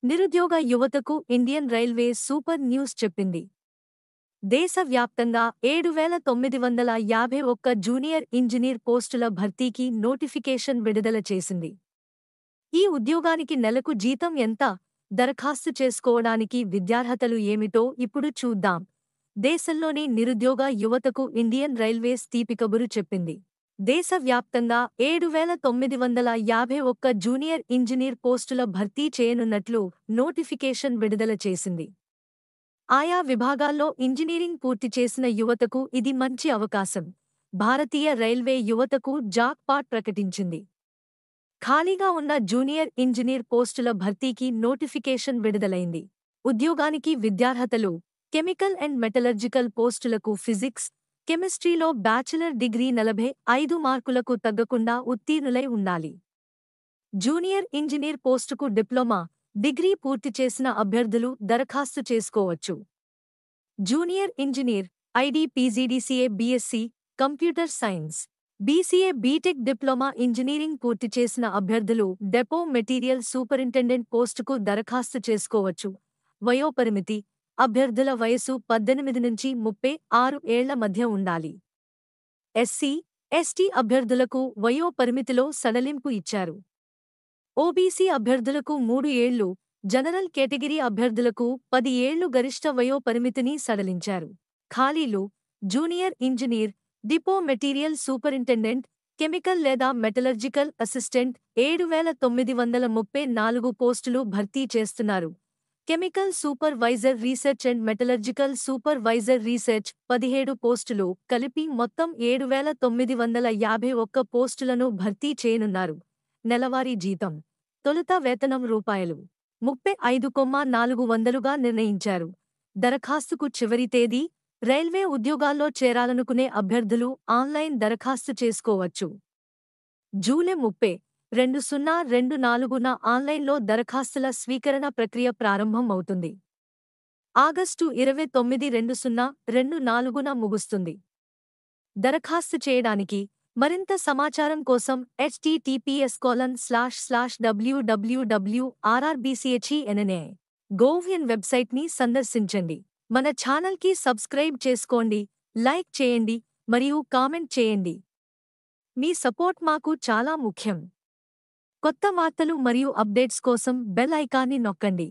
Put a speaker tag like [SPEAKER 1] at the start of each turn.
[SPEAKER 1] నిరుద్యోగ యువతకు Indian railway super news చెప్పింది. దేశవ్యాప్తంగా 7,951 జూనియర్ ఇంజనీర్ పోస్టుల భర్తీకి నోటిఫికేషన్ విడుదల చేసింది. ఈ ఉద్యోగానికి నెలకు జీతం ఎంత, దరఖాస్తు చేసుకోవడానికి విద్యార్హతలు ఏమిటో ఇప్పుడు చూద్దాం. దేశంలోని నిరుద్యోగ యువతకు ఇండియన్ రైల్వేస్ తీపికబురు చెప్పింది. దేశవ్యాప్తంగా 7,951 జూనియర్ ఇంజనీర్ పోస్టుల భర్తీ చేయనున్నట్లు నోటిఫికేషన్ విడుదల చేసింది. ఆయా విభాగాల్లో ఇంజనీరింగ్ పూర్తి చేసిన యువతకు ఇది మంచి అవకాశం. భారతీయ రైల్వే యువతకు జాక్ పాట్ ప్రకటించింది. ఖాళీగా ఉన్న జూనియర్ ఇంజనీర్ పోస్టుల భర్తీకి నోటిఫికేషన్ విడుదలైంది. ఉద్యోగానికి విద్యార్హతలు: కెమికల్ అండ్ మెటలర్జికల్ పోస్టులకు ఫిజిక్స్, కెమిస్ట్రీలో బ్యాచిలర్ డిగ్రీ 45 మార్కులకు తగ్గకుండా ఉత్తీర్ణులై ఉండాలి. జూనియర్ ఇంజనీర్ పోస్టుకు డిప్లొమా, డిగ్రీ పూర్తి చేసిన అభ్యర్థులు దరఖాస్తు చేసుకోవచ్చు. Junior engineer ID PGDCA BSc computer science, BCA BTech diploma engineering పూర్తి చేసిన అభ్యర్థులు డెపో మెటీరియల్ సూపరింటెండెంట్ పోస్టుకు దరఖాస్తు చేసుకోవచ్చు. వయోపరిమితి: అభ్యర్థుల వయసు 18 నుంచి 36 ఏళ్ల మధ్య ఉండాలి. ఎస్సీ, ఎస్టీ అభ్యర్థులకు వయో పరిమితిలో సడలింపు ఇచ్చారు. ఓబీసీ అభ్యర్థులకు 3 ఏళ్లు, జనరల్ కేటగిరీ అభ్యర్థులకు 10 ఏళ్లు గరిష్ట వయో పరిమితిని సడలించారు. ఖాళీలు: junior engineer, depot material superintendent, chemical లేదా మెటలర్జికల్ అసిస్టెంట్ 7,934 పోస్టులు భర్తీ చేస్తున్నారు. Chemical supervisor research and metallurgical supervisor research 17 పోస్టులు కలిపి మొత్తం 7,951 పోస్టులను భర్తీ చేయనున్నారు. నెలవారీ జీతం: తొలుత వేతనం రూ.35,400గా నిర్ణయించారు. దరఖాస్తుకు చివరి తేదీ: రైల్వే ఉద్యోగాల్లో చేరాలనుకునే అభ్యర్థులు ఆన్లైన్ దరఖాస్తు చేసుకోవచ్చు. జూలై 30, 2024న ఆన్లైన్లో దరఖాస్తుల స్వీకరణ ప్రక్రియ ప్రారంభం అవుతుంది. ఆగస్టు 29, 2024న ముగుస్తుంది. దరఖాస్తు చేయడానికి మరింత సమాచారం కోసం https://www.rrbchena.gov వెబ్సైట్ని సందర్శించండి. మన ఛానల్కి సబ్స్క్రైబ్ చేసుకోండి, లైక్ చేయండి మరియు కామెంట్ చేయండి. మీ సపోర్ట్ మాకు చాలా ముఖ్యం. కొత్త వార్తలు మరియు అప్డేట్స్ కోసం బెల్ ఐకాన్ని నొక్కండి.